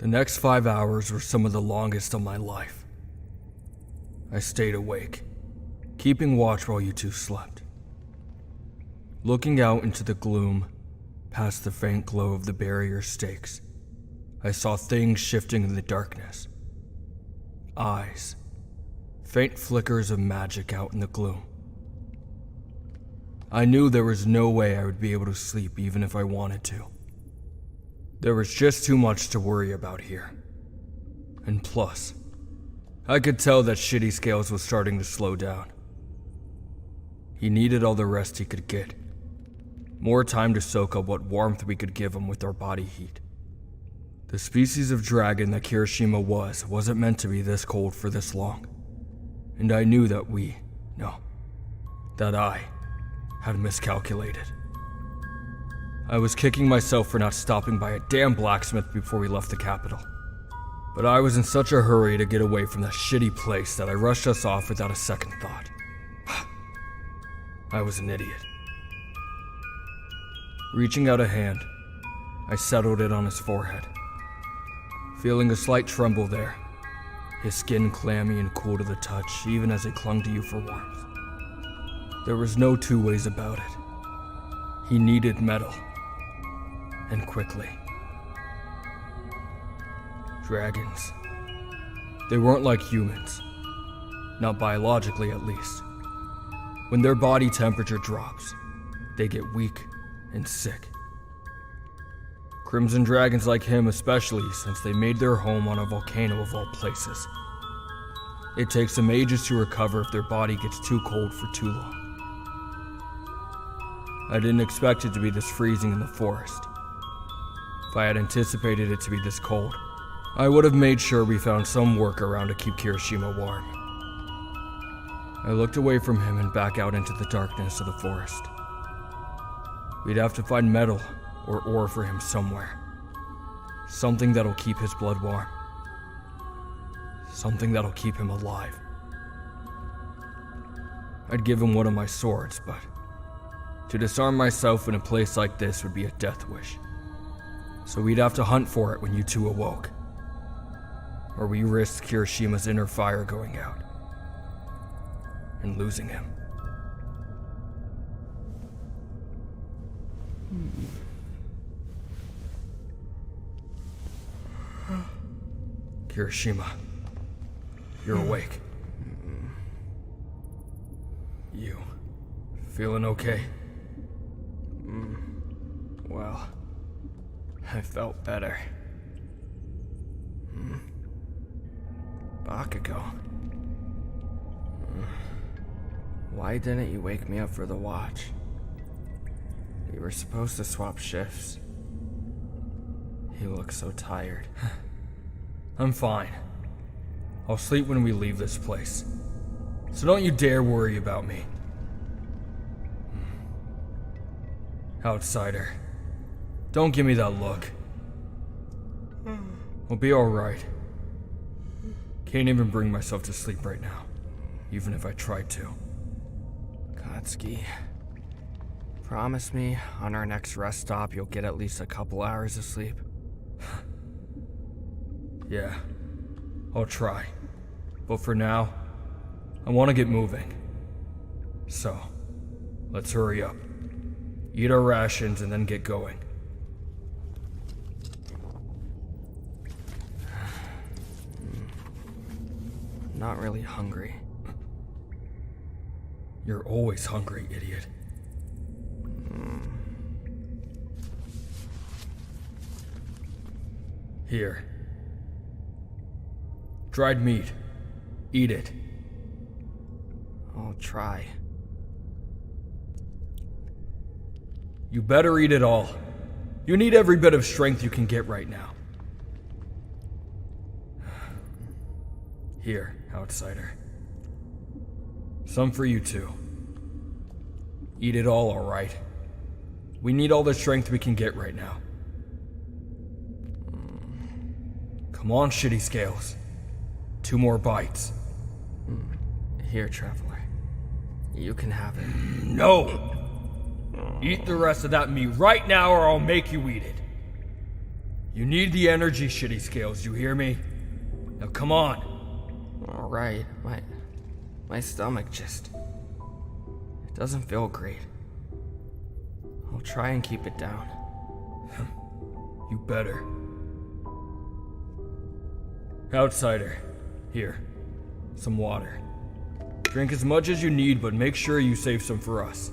The next 5 hours were some of the longest of my life. I stayed awake, keeping watch while you two slept. Looking out into the gloom, past the faint glow of the barrier stakes, I saw things shifting in the darkness. Eyes, faint flickers of magic out in the gloom. I knew there was no way I would be able to sleep even if I wanted to. There was just too much to worry about here. And plus, I could tell that Shitty Scales was starting to slow down. He needed all the rest he could get. More time to soak up what warmth we could give him with our body heat. The species of dragon that Kirishima wasn't meant to be this cold for this long. And I knew that I had miscalculated. I was kicking myself for not stopping by a damn blacksmith before we left the capital. But I was in such a hurry to get away from that shitty place that I rushed us off without a second thought. I was an idiot. Reaching out a hand, I settled it on his forehead. Feeling a slight tremble there, his skin clammy and cool to the touch even as it clung to you for warmth. There was no two ways about it. He needed metal. And quickly. Dragons. They weren't like humans. Not biologically, at least. When their body temperature drops, they get weak and sick. Crimson dragons like him especially, since they made their home on a volcano of all places. It takes them ages to recover if their body gets too cold for too long. I didn't expect it to be this freezing in the forest. If I had anticipated it to be this cold, I would have made sure we found some workaround to keep Kirishima warm. I looked away from him and back out into the darkness of the forest. We'd have to find metal or ore for him somewhere. Something that'll keep his blood warm. Something that'll keep him alive. I'd give him one of my swords, but to disarm myself in a place like this would be a death wish. So we'd have to hunt for it when you two awoke. Or we risked Kirishima's inner fire going out. And losing him. Kirishima, you're awake. You feeling okay? Well, I felt better. Backugo. Why didn't you wake me up for the watch? We were supposed to swap shifts. You look so tired. I'm fine. I'll sleep when we leave this place. So don't you dare worry about me. Outsider. Don't give me that look. I'll be alright. Can't even bring myself to sleep right now, even if I tried to. Katsuki, promise me on our next rest stop you'll get at least a couple hours of sleep. Yeah, I'll try. But for now, I want to get moving. So, let's hurry up. Eat our rations and then get going. Not really hungry. You're always hungry, idiot. Here. Dried meat. Eat it. I'll try. You better eat it all. You need every bit of strength you can get right now. Here, outsider. Some for you too. Eat it all right? We need all the strength we can get right now. Come on, Shitty Scales. 2 more bites. Here, traveler. You can have it. No! Eat the rest of that meat right now or I'll make you eat it. You need the energy, shitty scales, you hear me? Now come on. All right, my stomach just... It doesn't feel great. I'll try and keep it down. You better. Outsider, here, some water. Drink as much as you need, but make sure you save some for us.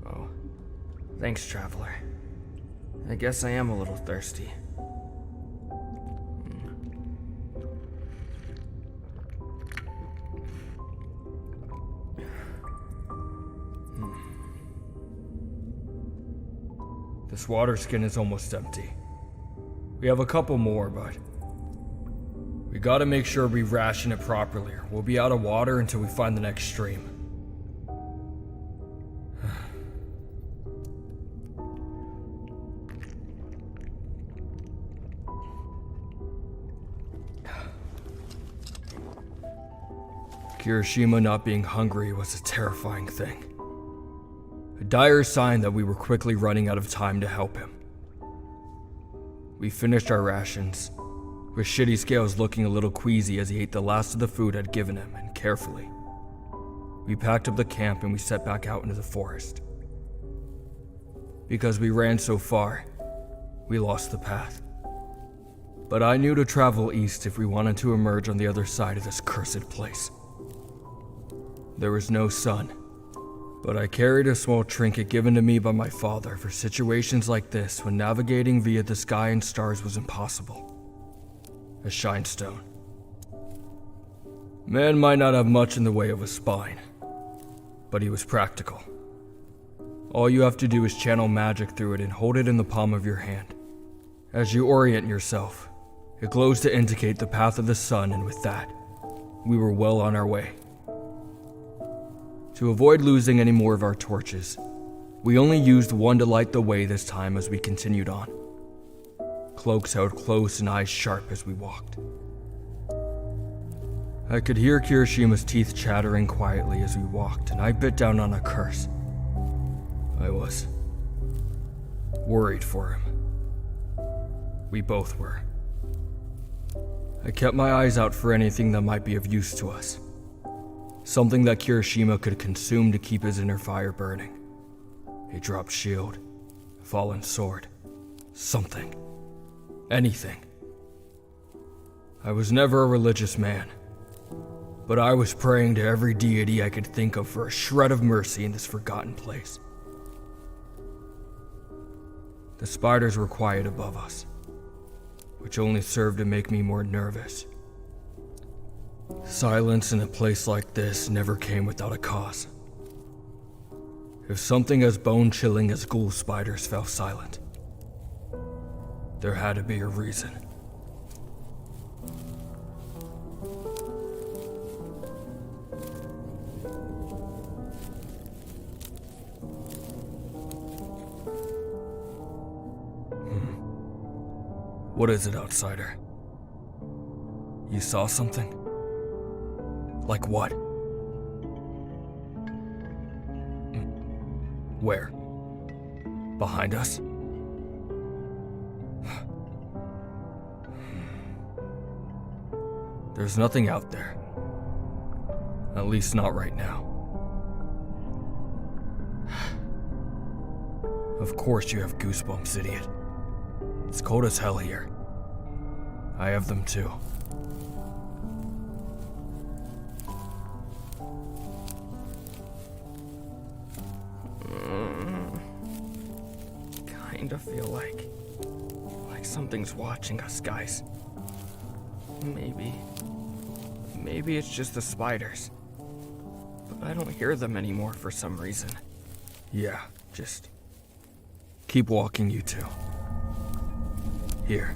Oh, thanks, traveler. I guess I am a little thirsty. This water skin is almost empty. We have a couple more, but we gotta make sure we ration it properly, or we'll be out of water until we find the next stream. Kиришима not being hungry was a terrifying thing. A dire sign that we were quickly running out of time to help him. We finished our rations, with Shitty Scales looking a little queasy as he ate the last of the food I'd given him, and carefully. We packed up the camp and we set back out into the forest. Because we ran so far, we lost the path. But I knew to travel east if we wanted to emerge on the other side of this cursed place. There was no sun, but I carried a small trinket given to me by my father for situations like this when navigating via the sky and stars was impossible. A shine stone. Man might not have much in the way of a spine, but he was practical. All you have to do is channel magic through it and hold it in the palm of your hand. As you orient yourself, it glows to indicate the path of the sun, and with that, we were well on our way. To avoid losing any more of our torches, we only used one to light the way this time as we continued on. Cloaks held close and eyes sharp as we walked. I could hear Kirishima's teeth chattering quietly as we walked, and I bit down on a curse. I was worried for him. We both were. I kept my eyes out for anything that might be of use to us. Something that Kirishima could consume to keep his inner fire burning. A dropped shield, a fallen sword, something, anything. I was never a religious man, but I was praying to every deity I could think of for a shred of mercy in this forgotten place. The spiders were quiet above us, which only served to make me more nervous. Silence in a place like this never came without a cause. If something as bone-chilling as ghoul spiders fell silent, there had to be a reason. What is it, outsider? You saw something? Like what? Where? Behind us? There's nothing out there. At least not right now. Of course you have goosebumps, idiot. It's cold as hell here. I have them too. Kinda feel like something's watching us, guys. Maybe it's just the spiders. But I don't hear them anymore for some reason. Yeah, just keep walking, you two. Here,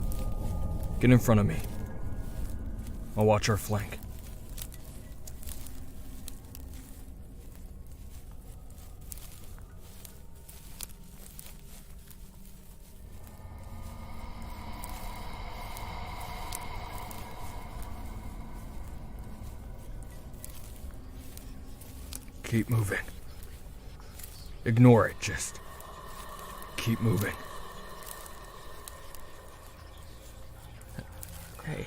get in front of me. I'll watch our flank. Keep moving. Ignore it, just keep moving. Hey,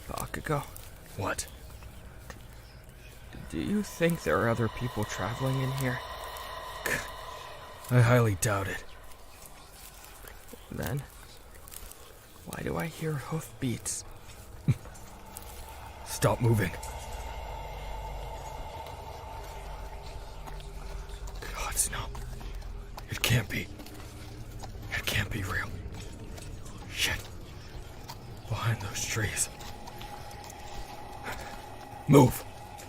Bакуго, What? do you think there are other people traveling in here? I highly doubt it. Then, why do I hear hoof beats? Stop moving. Gods, no. It can't be. It can't be real. Shit. Behind those trees. Move.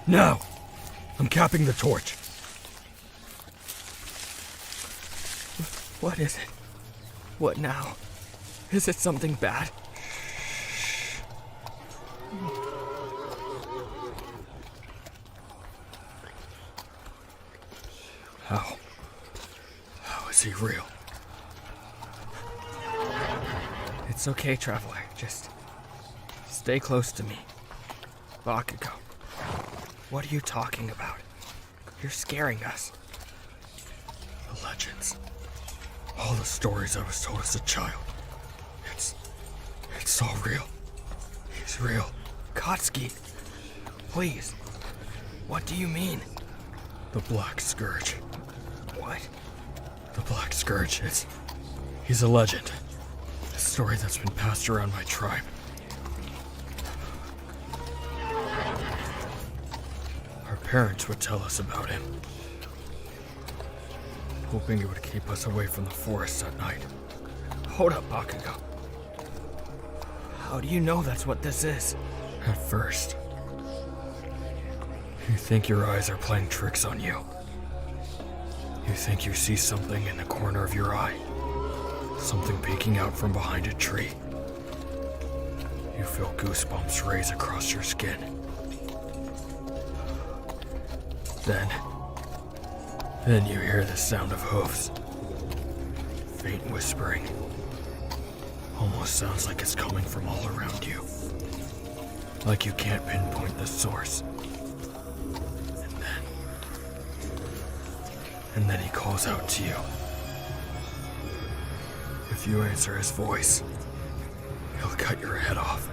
Now. I'm capping the torch. What is it? What now? Is it something bad? How? How is he real? It's okay, traveler. Just stay close to me. Bакуgo, what are you talking about? You're scaring us. The legends. All the stories I was told as a child. It's all real. He's real. Katsuki, please. What do you mean? The Black Scourge. What? The Black Scourge, he's a legend. A story that's been passed around my tribe. Our parents would tell us about him. Hoping it would keep us away from the forest at night. Hold up, Bакуgo. How do you know that's what this is? At first, you think your eyes are playing tricks on you. You think you see something in the corner of your eye. Something peeking out from behind a tree. You feel goosebumps raise across your skin. Then you hear the sound of hoofs. Faint whispering. Almost sounds like it's coming from all around you. Like you can't pinpoint the source. And then he calls out to you. If you answer his voice, he'll cut your head off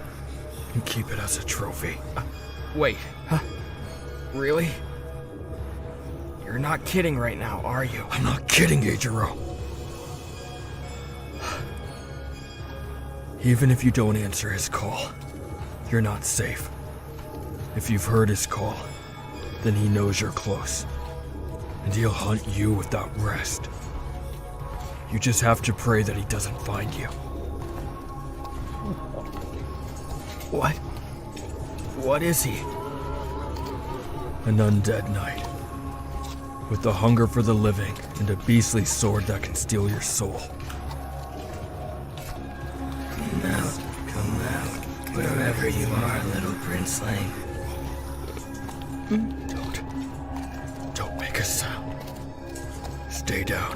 and keep it as a trophy. Wait, really? You're not kidding right now, are you? I'm not kidding, Eijiro. Even if you don't answer his call, you're not safe. If you've heard his call, then he knows you're close. And he'll hunt you without rest. You just have to pray that he doesn't find you. What? What is he? An undead knight. With the hunger for the living and a beastly sword that can steal your soul. Come out, wherever you are, little princeling. Don't make a sound. Stay down.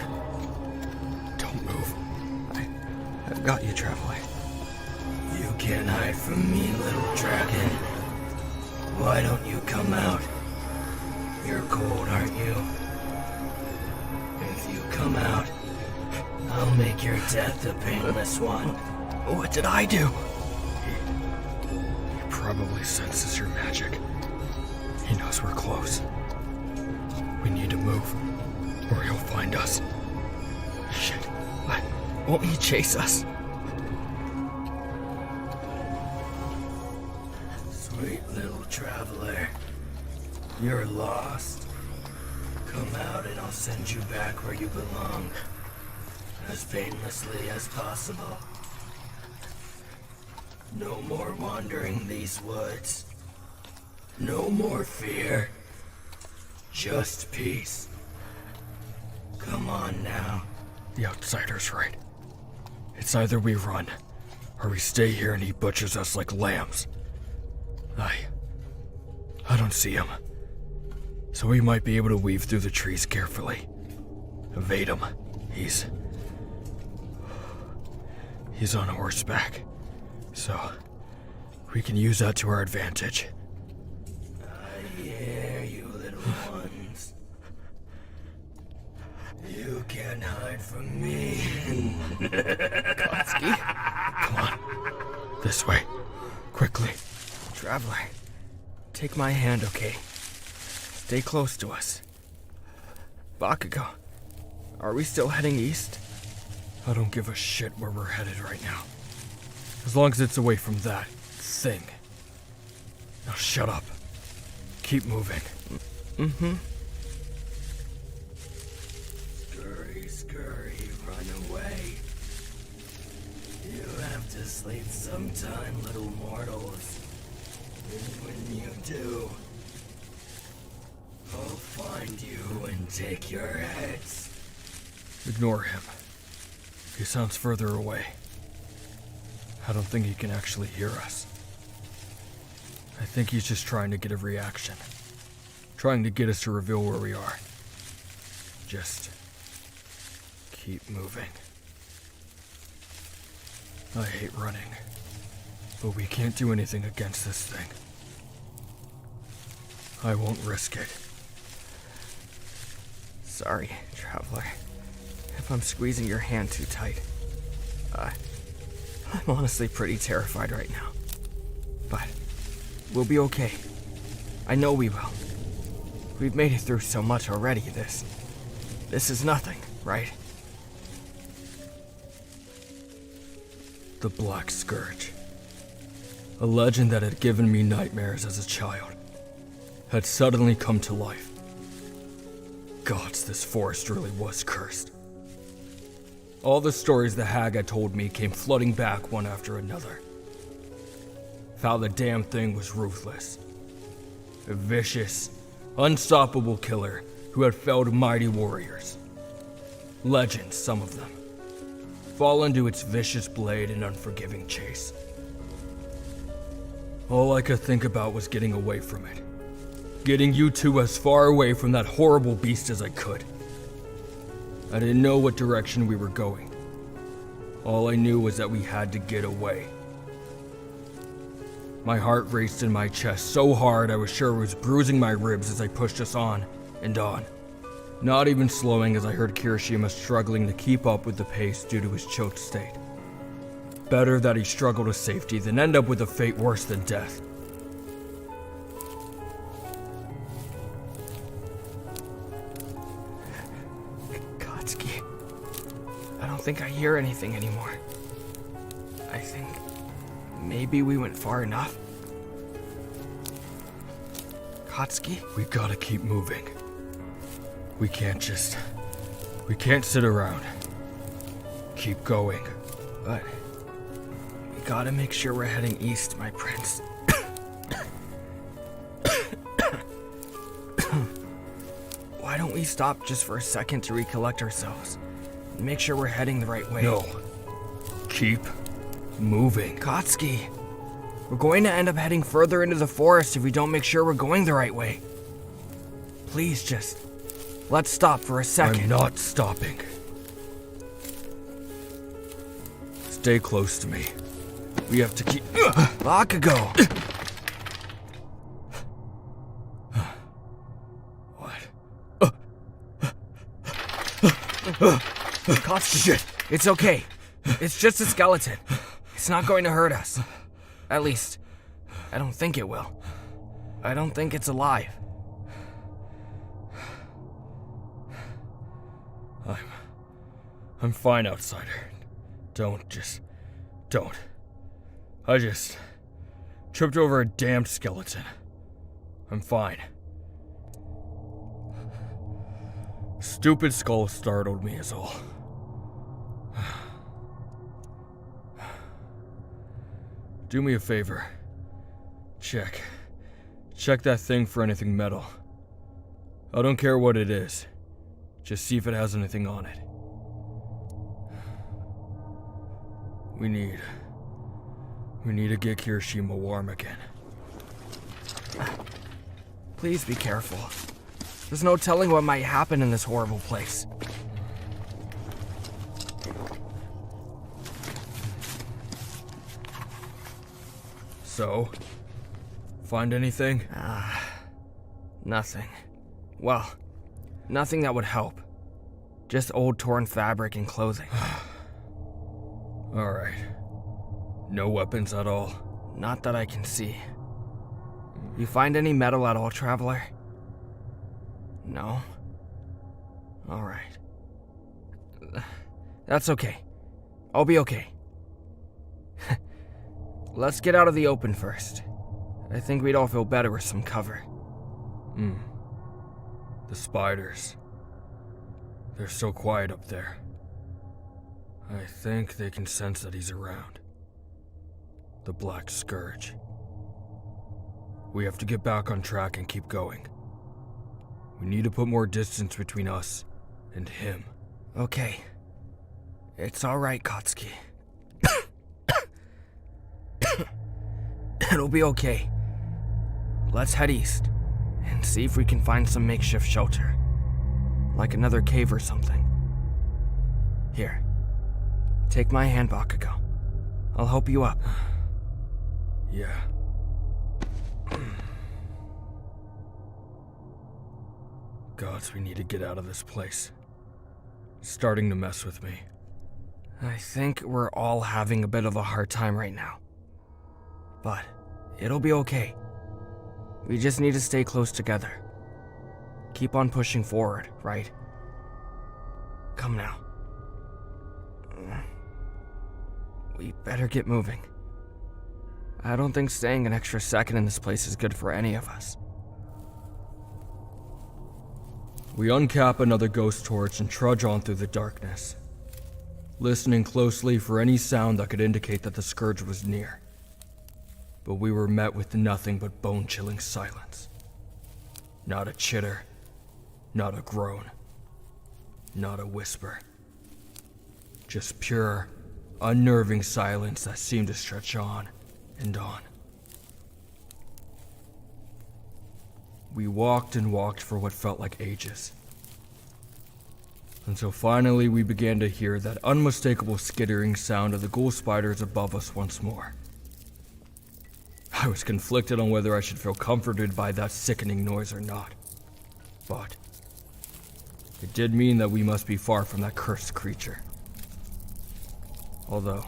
Don't move. I've got you, traveler. You can't hide from me, little dragon. Why don't you come out? You're cold, aren't you? If you come out, I'll make your death a painless one. What did I do? He probably senses your magic. He knows we're close. We need to move, or he'll find us. Shit. What? Won't he chase us? Sweet little traveler, you're lost. Come out and I'll send you back where you belong, as painlessly as possible. No more wandering these woods. No more fear. Just peace. Come on now. The outsider's right. It's either we run, or we stay here and he butchers us like lambs. I don't see him. So we might be able to weave through the trees carefully. Evade him. He's on horseback. So we can use that to our advantage. I hear you, little ones. and hide from me. Katsuki? Come on. This way. Quickly. Traveler, take my hand, okay? Stay close to us. Bakugo, are we still heading east? I don't give a shit where we're headed right now. As long as it's away from that thing. Now shut up. Keep moving. Mm-hmm. Scurry, scurry, run away. You have to sleep sometime, little mortals. And when you do, I'll find you and take your heads. Ignore him. He sounds further away. I don't think he can actually hear us. I think he's just trying to get a reaction. Trying to get us to reveal where we are. Just keep moving. I hate running, but we can't do anything against this thing. I won't risk it. Sorry, Traveler, if I'm squeezing your hand too tight. I'm honestly pretty terrified right now. But we'll be okay. I know we will. We've made it through so much already. This is nothing, right? The Black Scourge. A legend that had given me nightmares as a child had suddenly come to life. Gods, this forest really was cursed. All the stories the hag had told me came flooding back one after another. Of how the damn thing was ruthless. A vicious, unstoppable killer who had felled mighty warriors. Legends, some of them. Fall into its vicious blade and unforgiving chase. All I could think about was getting away from it. Getting you two as far away from that horrible beast as I could. I didn't know what direction we were going. All I knew was that we had to get away. My heart raced in my chest so hard I was sure it was bruising my ribs as I pushed us on and on. Not even slowing as I heard Kirishima struggling to keep up with the pace due to his choked state. Better that he struggled to safety than end up with a fate worse than death. Katsuki, I don't think I hear anything anymore. I think maybe we went far enough. Katsuki? We gotta keep moving. We can't sit around. Keep going. But we gotta make sure we're heading east, my prince. Why don't we stop just for a second to recollect ourselves and make sure we're heading the right way? No. Keep moving. Katsuki, we're going to end up heading further into the forest if we don't make sure we're going the right way. Please just let's stop for a second. I'm not stopping. Stay close to me. We have to keep... Bakago! What? Katsuki, shit! It's okay. It's just a skeleton. It's not going to hurt us. At least, I don't think it will. I don't think it's alive. I'm fine, outsider. Don't. I just tripped over a damned skeleton. I'm fine. Stupid skull startled me is all. Do me a favor. Check that thing for anything metal. I don't care what it is. Just see if it has anything on it. We need to get Kиришима warm again. Please be careful. There's no telling what might happen in this horrible place. So, find anything? Nothing. Well, nothing that would help. Just old torn fabric and clothing. Alright. No weapons at all? Not that I can see. You find any metal at all, traveler? No? Alright. That's okay. I'll be okay. Let's get out of the open first. I think we'd all feel better with some cover. The spiders. They're so quiet up there. I think they can sense that he's around. The Black Scourge. We have to get back on track and keep going. We need to put more distance between us and him. Okay. It's alright, Katsuki. It'll be okay. Let's head east and see if we can find some makeshift shelter. Like another cave or something. Here. Take my hand, Bakugo. I'll help you up. Yeah. Gods, we need to get out of this place. It's starting to mess with me. I think we're all having a bit of a hard time right now. But it'll be okay. We just need to stay close together. Keep on pushing forward, right? Come now. We better get moving. I don't think staying an extra second in this place is good for any of us. We uncap another ghost torch and trudge on through the darkness, listening closely for any sound that could indicate that the scourge was near. But we were met with nothing but bone-chilling silence. Not a chitter, not a groan, not a whisper. Just pure, unnerving silence that seemed to stretch on and on. We walked and walked for what felt like ages. Until finally we began to hear that unmistakable skittering sound of the ghoul spiders above us once more. I was conflicted on whether I should feel comforted by that sickening noise or not. But it did mean that we must be far from that cursed creature. Although,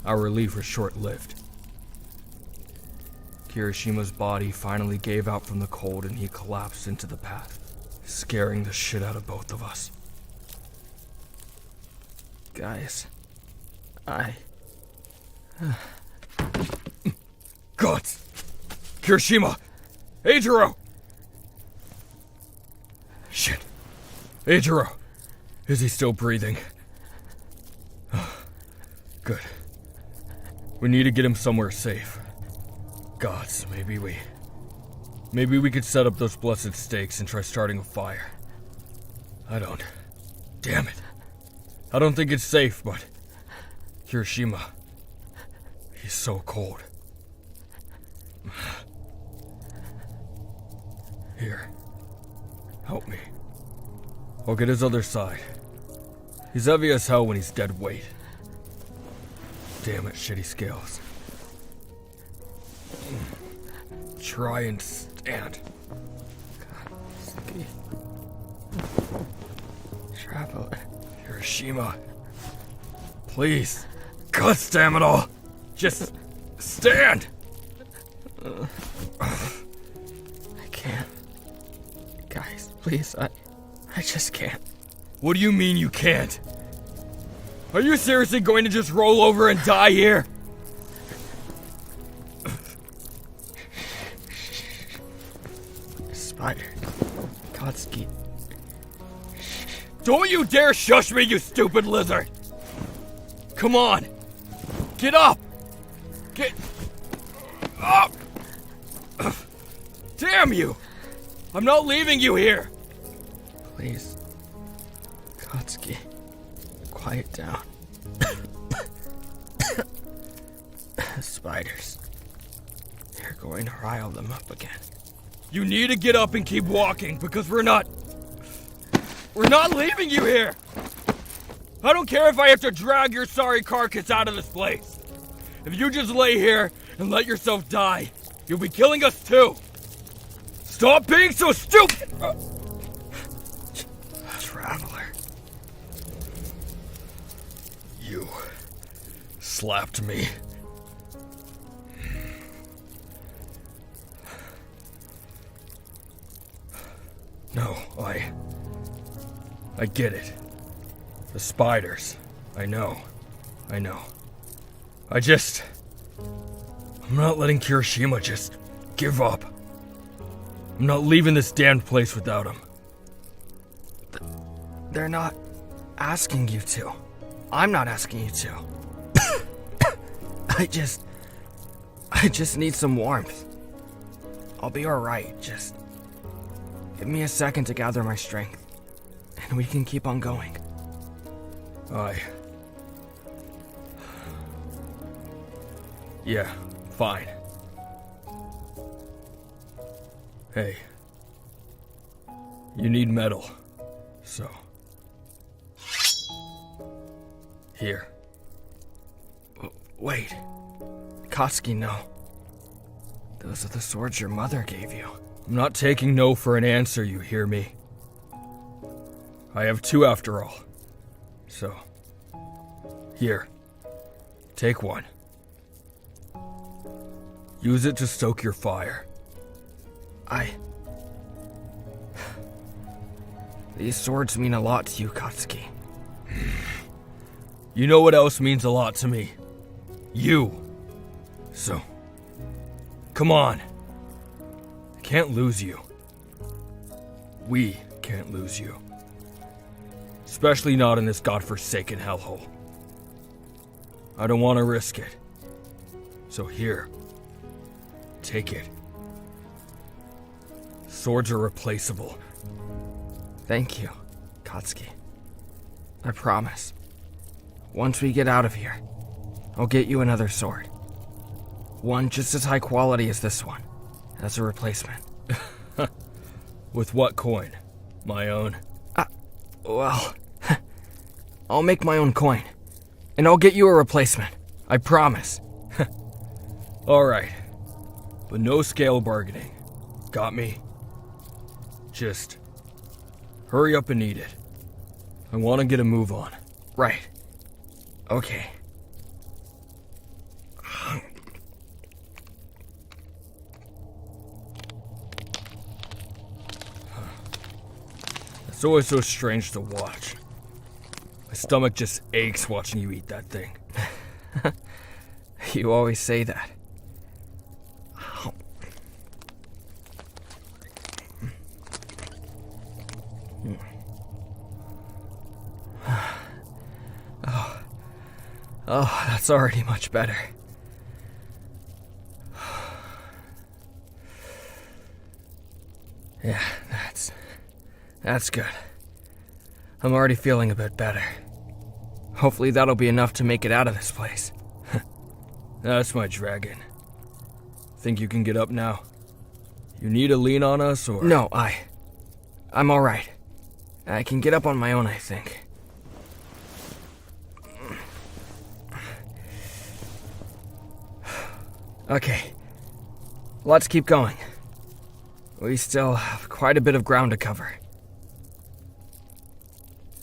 our relief was short-lived. Kirishima's body finally gave out from the cold and he collapsed into the path, scaring the shit out of both of us. Guys, Gods! Kirishima! Eijiro! Shit. Eijiro! Is he still breathing? Good. We need to get him somewhere safe. Gods, maybe we could set up those blessed stakes and try starting a fire. Damn it. I don't think it's safe, but Kirishima, he's so cold. Here, help me. I'll get his other side. He's heavy as hell when he's dead weight. Damn it, shitty scales. Try and stand. Katsuki. Traveler. Kirishima. Please. God damn it all. Just stand. I can't. Guys, please, I just can't. What do you mean you can't? Are you seriously going to just roll over and die here? Spider. Katsuki. Don't you dare shush me, you stupid lizard! Come on! Get up! Get up! Damn you! I'm not leaving you here! Please. Katsuki. Quiet down. Spiders. You're going to rile them up again. You need to get up and keep walking, because we're not leaving you here! I don't care if I have to drag your sorry carcass out of this place. If you just lay here and let yourself die, you'll be killing us too! Stop being so stupid! Traveler. You slapped me. No, I get it. The spiders. I know. I'm not letting Kirishima just give up. I'm not leaving this damned place without him. They're not asking you to. I'm not asking you to. I just need some warmth. I'll be alright, just give me a second to gather my strength, and we can keep on going. Yeah, fine. Hey, you need metal, so... Here. Wait. Katsuki, no. Those are the swords your mother gave you. I'm not taking no for an answer, you hear me? I have two after all. So, here, take one. Use it to stoke your fire. These swords mean a lot to you, Katsuki. You know what else means a lot to me? You. So, come on. I can't lose you. We can't lose you. Especially not in this godforsaken hellhole. I don't want to risk it. So here, take it. Swords are replaceable. Thank you, Katsuki. I promise. Once we get out of here, I'll get you another sword. One just as high quality as this one, as a replacement. With what coin? My own? Well, I'll make my own coin, and I'll get you a replacement. I promise. Alright, but no scale bargaining. Got me? Just hurry up and eat it. I want to get a move on. Right. Okay. It's always so strange to watch. My stomach just aches watching you eat that thing. You always say that. Oh, that's already much better. Yeah, that's good. I'm already feeling a bit better. Hopefully that'll be enough to make it out of this place. That's my dragon. Think you can get up now? You need a lean on us, or...? No, I'm alright. I can get up on my own, I think. Okay, let's keep going. We still have quite a bit of ground to cover.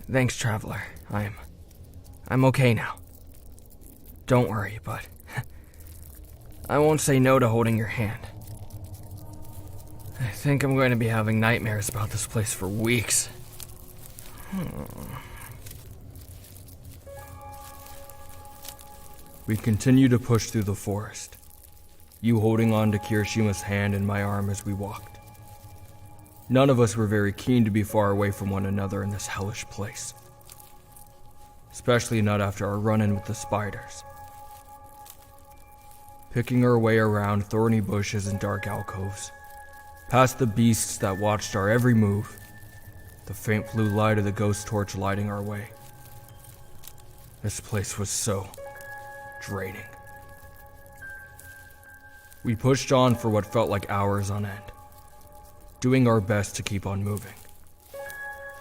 Thanks, traveler. I'm okay now. Don't worry, but I won't say no to holding your hand. I think I'm going to be having nightmares about this place for weeks. We continue to push through the forest, you holding on to Kirishima's hand and my arm as we walked. None of us were very keen to be far away from one another in this hellish place. Especially not after our run-in with the spiders. Picking our way around thorny bushes and dark alcoves, past the beasts that watched our every move, the faint blue light of the ghost torch lighting our way. This place was so draining. We pushed on for what felt like hours on end, doing our best to keep on moving,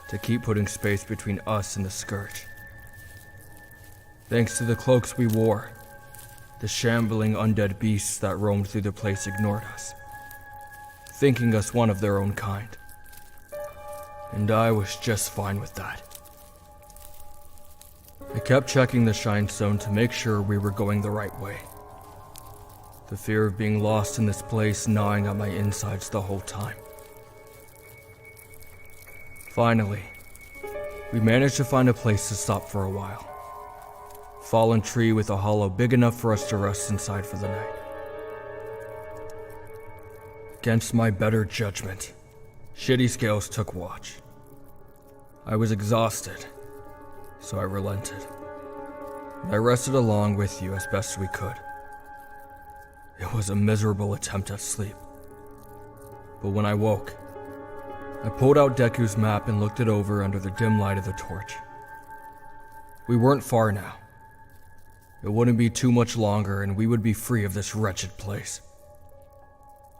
to keep putting space between us and the scourge. Thanks to the cloaks we wore, the shambling undead beasts that roamed through the place ignored us, thinking us one of their own kind. And I was just fine with that. I kept checking the shine stone to make sure we were going the right way. The fear of being lost in this place gnawing at my insides the whole time. Finally, we managed to find a place to stop for a while. Fallen tree with a hollow big enough for us to rest inside for the night. Against my better judgment, Shitty Scales took watch. I was exhausted, so I relented. I rested along with you as best we could. It was a miserable attempt at sleep. But when I woke, I pulled out Deku's map and looked it over under the dim light of the torch. We weren't far now. It wouldn't be too much longer and we would be free of this wretched place.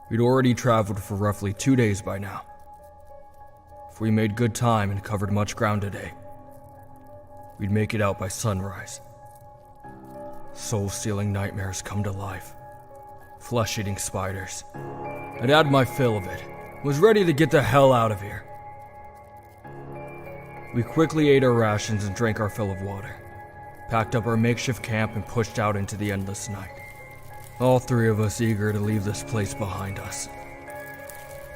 We'd already traveled for roughly 2 days by now. If we made good time and covered much ground today, we'd make it out by sunrise. Soul-stealing nightmares come to life. Flesh-eating spiders. I'd had my fill of it. Was ready to get the hell out of here. We quickly ate our rations and drank our fill of water. Packed up our makeshift camp and pushed out into the endless night. All three of us eager to leave this place behind us.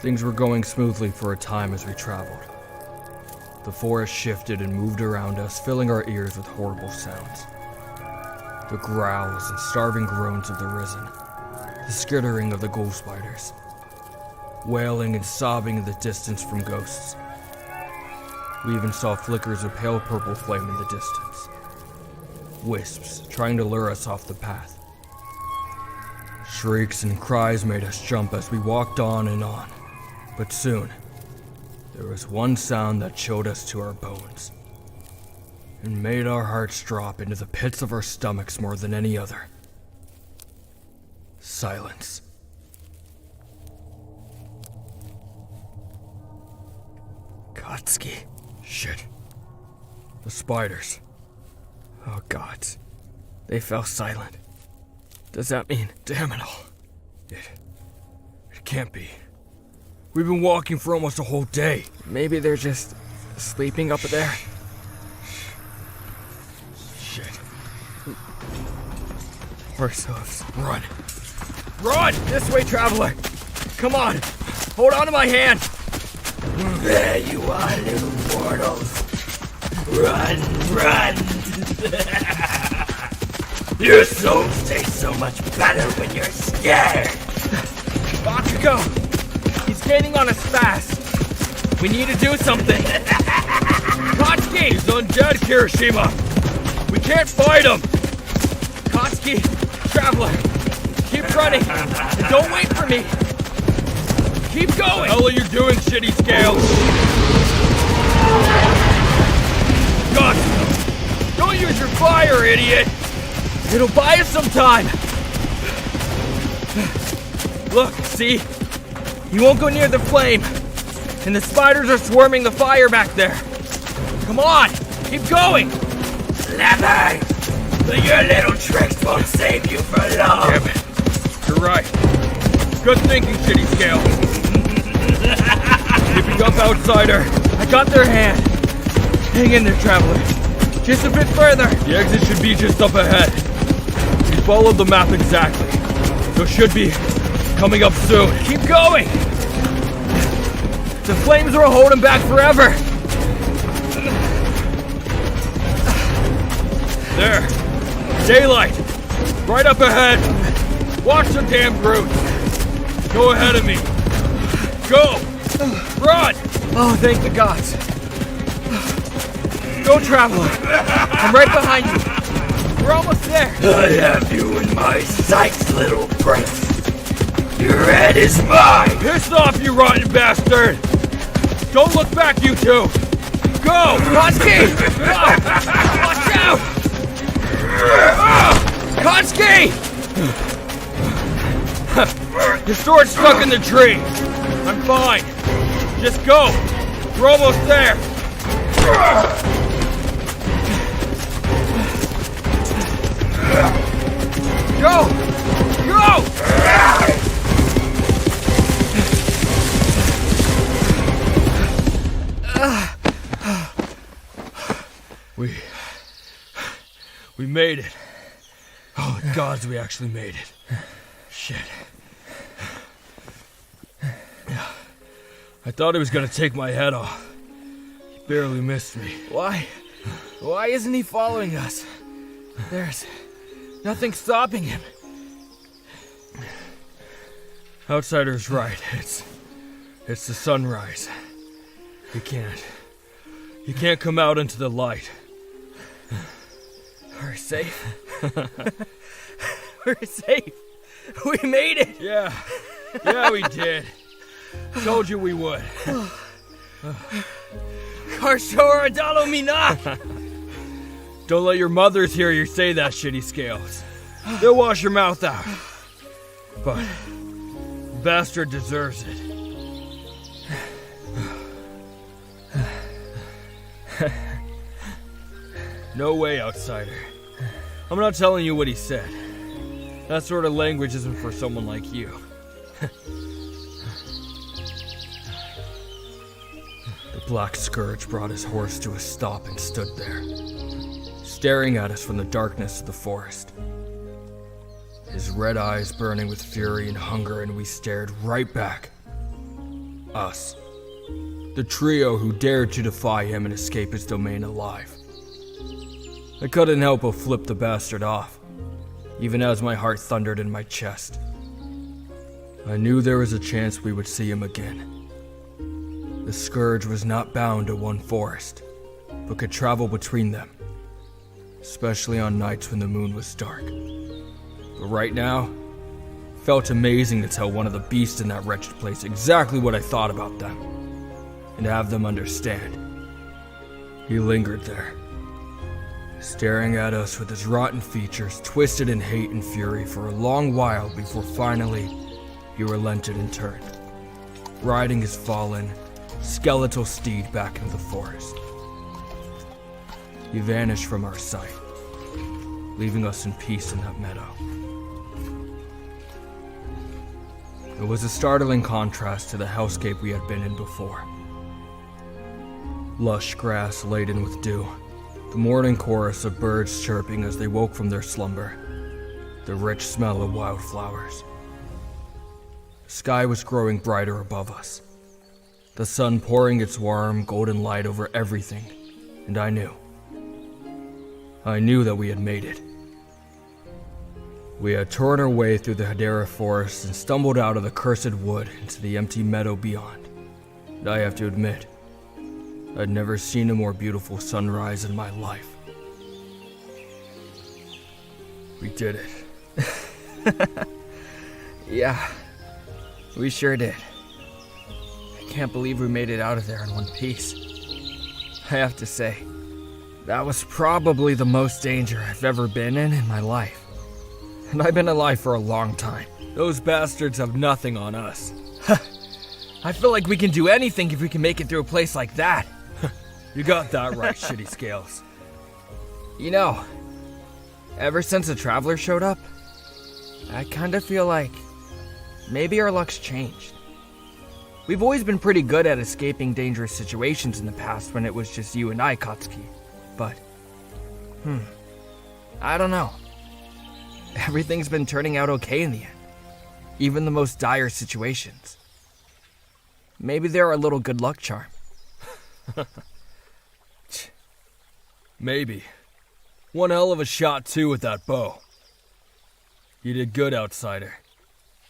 Things were going smoothly for a time as we traveled. The forest shifted and moved around us, filling our ears with horrible sounds. The growls and starving groans of the risen. The skittering of the ghoul spiders. Wailing and sobbing in the distance from ghosts. We even saw flickers of pale purple flame in the distance. Wisps trying to lure us off the path. Shrieks and cries made us jump as we walked on and on. But soon, there was one sound that chilled us to our bones. And made our hearts drop into the pits of our stomachs more than any other. Silence. Katsuki. Shit. The spiders. Oh gods. They fell silent. Does that mean... Damn it all. It can't be. We've been walking for almost a whole day. Maybe they're just sleeping up there? Shit. Horse hooves. Run. Run! This way, traveler! Come on! Hold on to my hand! There you are, little mortals. Run, run! Your souls taste so much better when you're scared. Bакуgo! He's gaining on us fast. We need to do something. Katsuki! He's undead, Kirishima. We can't fight him. Katsuki! Traveler! Keep running! And don't wait for me! Keep going! What the hell are you doing, Shitty Scales? God! Don't use your fire, idiot! It'll buy us some time! Look, see? He won't go near the flame. And the spiders are swarming the fire back there. Come on! Keep going! Never! But your little tricks won't save you for long. Damn it. You're right. Good thinking, Shitty Scale. Keeping up, outsider. I got their hand. Hang in there, traveler. Just a bit further. The exit should be just up ahead. We followed the map exactly. So should be coming up soon. Keep going! The flames will hold him back forever. There. Daylight. Right up ahead. Watch the damn brute. Go ahead of me. Go. Run. Oh, thank the gods. Go, traveler. I'm right behind you. We're almost there. I have you in my sights, little prince. Your head is mine. Piss off, you rotten bastard. Don't look back, you two. Go. Katsuki! Watch out! Katsuki! Your sword's stuck in the tree. I'm fine. Just go. We're almost there. Go! Go! made it. Oh, the gods, we actually made it. Shit. I thought he was gonna take my head off. He barely missed me. Why? Why isn't he following us? There's nothing stopping him. Outsider's right. It's the sunrise. You can't come out into the light. We're safe. We're safe. We made it. Yeah, we did. Told you we would. Karshora Dalomina! Don't let your mothers hear you say that, shitty Scales. They'll wash your mouth out. But the bastard deserves it. No way, outsider. I'm not telling you what he said. That sort of language isn't for someone like you. The Black Scourge brought his horse to a stop and stood there, staring at us from the darkness of the forest. His red eyes burning with fury and hunger, and we stared right back. Us. The trio who dared to defy him and escape his domain alive. I couldn't help but flip the bastard off, even as my heart thundered in my chest. I knew there was a chance we would see him again. The Scourge was not bound to one forest, but could travel between them, especially on nights when the moon was dark. But right now, it felt amazing to tell one of the beasts in that wretched place exactly what I thought about them, and have them understand. He lingered there, staring at us with his rotten features twisted in hate and fury for a long while before finally he relented and turned, riding his fallen, skeletal steed back into the forest. He vanished from our sight, leaving us in peace in that meadow. It was a startling contrast to the hellscape we had been in before. Lush grass laden with dew, the morning chorus of birds chirping as they woke from their slumber, the rich smell of wildflowers. The sky was growing brighter above us, the sun pouring its warm, golden light over everything, and I knew that we had made it. We had torn our way through the Hidera forest and stumbled out of the cursed wood into the empty meadow beyond. And I have to admit, I'd never seen a more beautiful sunrise in my life. We did it. Yeah, we sure did. I can't believe we made it out of there in one piece. I have to say, that was probably the most danger I've ever been in my life. And I've been alive for a long time. Those bastards have nothing on us. I feel like we can do anything if we can make it through a place like that. You got that right, shitty Scales. You know, ever since the Traveler showed up, I kind of feel like maybe our luck's changed. We've always been pretty good at escaping dangerous situations in the past when it was just you and I, Katsuki. But, I don't know. Everything's been turning out okay in the end. Even the most dire situations. Maybe they're a little good luck charm. Maybe. One hell of a shot, too, with that bow. You did good, outsider.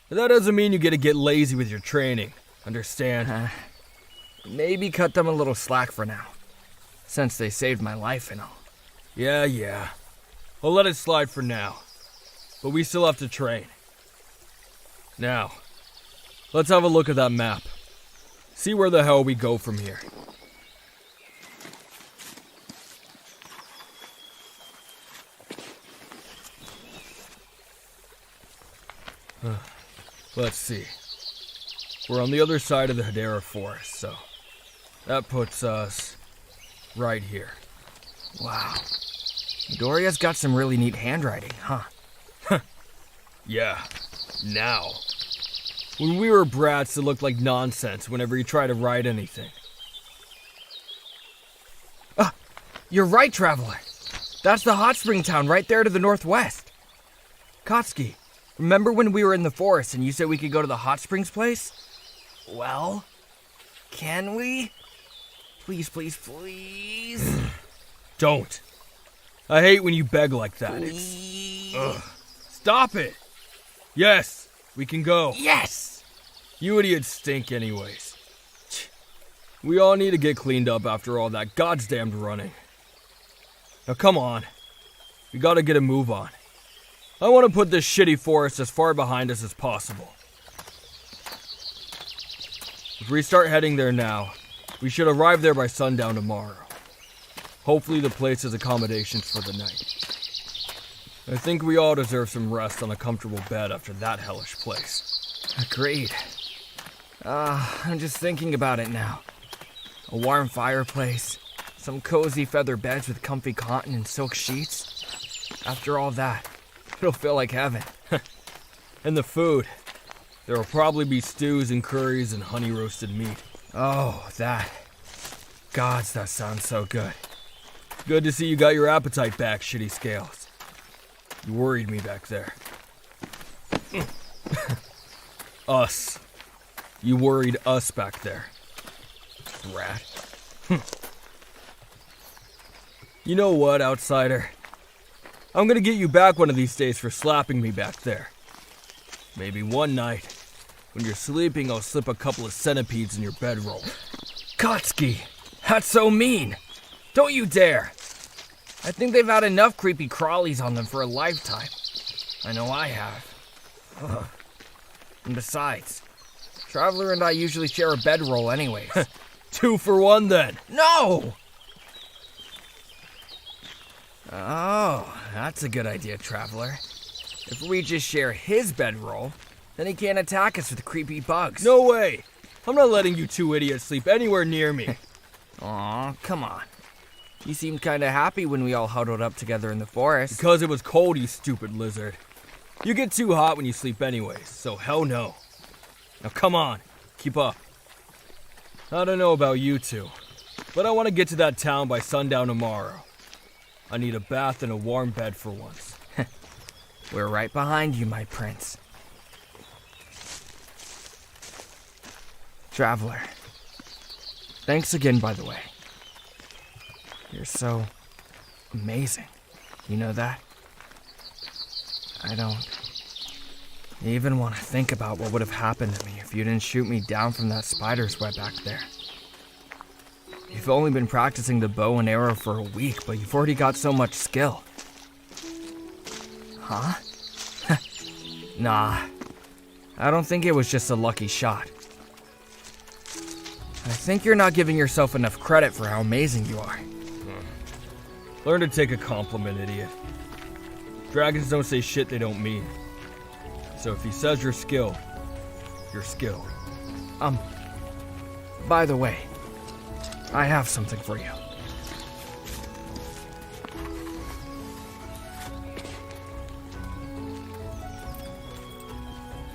But that doesn't mean you get to get lazy with your training. Understand? Maybe cut them a little slack for now, since they saved my life and all. Yeah. I'll let it slide for now. But we still have to train. Now, let's have a look at that map. See where the hell we go from here. Let's see. We're on the other side of the Hidera forest, so that puts us right here. Wow. Midoriya's got some really neat handwriting, huh? Yeah, now. When we were brats, it looked like nonsense whenever you try to write anything. You're right, Traveler. That's the hot spring town right there to the northwest. Katsuki, remember when we were in the forest and you said we could go to the hot springs place? Well, can we? Please, please, please. Don't. I hate when you beg like that. Please. Stop it. Yes, we can go. Yes! You idiots stink anyways. We all need to get cleaned up after all that goddamned running. Now come on. We gotta get a move on. I want to put this shitty forest as far behind us as possible. If we start heading there now, we should arrive there by sundown tomorrow. Hopefully the place has accommodations for the night. I think we all deserve some rest on a comfortable bed after that hellish place. Agreed. I'm just thinking about it now. A warm fireplace, some cozy feather beds with comfy cotton and silk sheets. After all that, it'll feel like heaven. And the food. There will probably be stews and curries and honey roasted meat. Oh, that. Gods, that sounds so good. Good to see you got your appetite back, shitty scales. You worried me back there. Us. You worried us back there. Rat. You know what, outsider? I'm gonna get you back one of these days for slapping me back there. Maybe one night, when you're sleeping, I'll slip a couple of centipedes in your bedroll. Katsuki, that's so mean. Don't you dare. I think they've had enough creepy crawlies on them for a lifetime. I know I have. Ugh. And besides, Traveler and I usually share a bedroll anyways. 2 for 1 then. No! Oh, that's a good idea, Traveler. If we just share his bedroll, then he can't attack us with creepy bugs. No way! I'm not letting you 2 idiots sleep anywhere near me. Aw, come on. You seemed kinda happy when we all huddled up together in the forest. Because it was cold, you stupid lizard. You get too hot when you sleep anyways, so hell no. Now come on, keep up. I don't know about you two, but I want to get to that town by sundown tomorrow. I need a bath and a warm bed for once. We're right behind you, my prince. Traveler. Thanks again, by the way. You're so amazing. You know that? I don't even want to think about what would have happened to me if you didn't shoot me down from that spider's web back there. You've only been practicing the bow and arrow for a week, but you've already got so much skill. Huh? Nah. I don't think it was just a lucky shot. I think you're not giving yourself enough credit for how amazing you are. Learn to take a compliment, idiot. Dragons don't say shit they don't mean. So if he says you're skilled, you're skilled. By the way, I have something for you.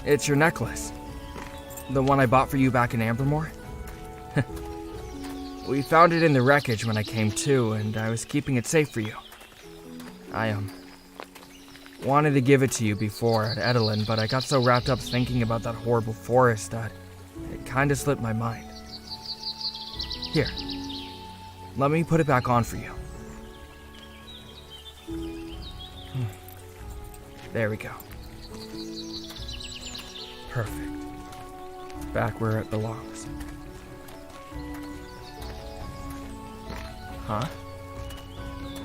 It's your necklace. The one I bought for you back in Ambermore. We found it in the wreckage when I came to, and I was keeping it safe for you. I, wanted to give it to you before at Edelin, but I got so wrapped up thinking about that horrible forest that it kinda slipped my mind. Here, let me put it back on for you. There we go. Perfect. Back where it belongs. Huh?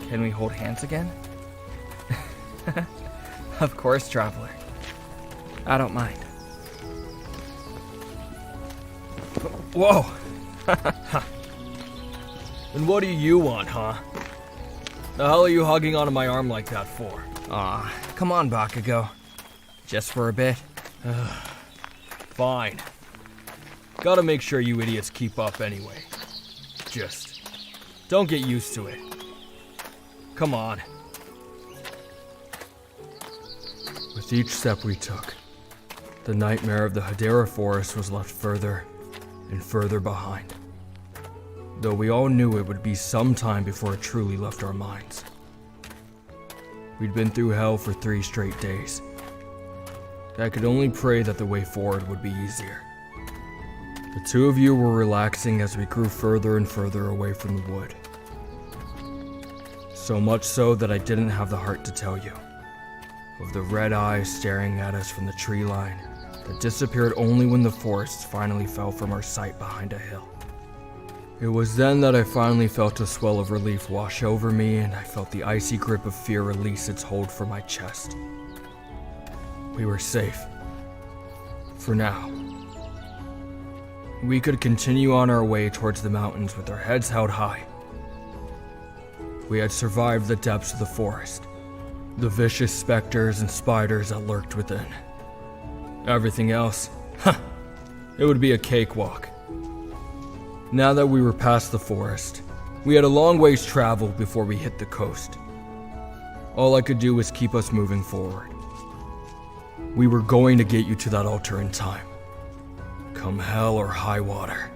Can we hold hands again? Of course, Traveler. I don't mind. Whoa! And what do you want, huh? The hell are you hugging onto my arm like that for? Aw, come on, Bakugo. Just for a bit. Fine. Gotta make sure you idiots keep up anyway. Just don't get used to it. Come on. With each step we took, the nightmare of the Hidera forest was left further and further behind. Though we all knew it would be some time before it truly left our minds. We'd been through hell for 3 straight days. I could only pray that the way forward would be easier. The two of you were relaxing as we grew further and further away from the wood. So much so that I didn't have the heart to tell you of the red eyes staring at us from the tree line that disappeared only when the forest finally fell from our sight behind a hill. It was then that I finally felt a swell of relief wash over me, and I felt the icy grip of fear release its hold from my chest. We were safe. For now. We could continue on our way towards the mountains with our heads held high. We had survived the depths of the forest, the vicious specters and spiders that lurked within. Everything else, it would be a cakewalk. Now that we were past the forest, we had a long ways traveled before we hit the coast. All I could do was keep us moving forward. We were going to get you to that altar in time, come hell or high water.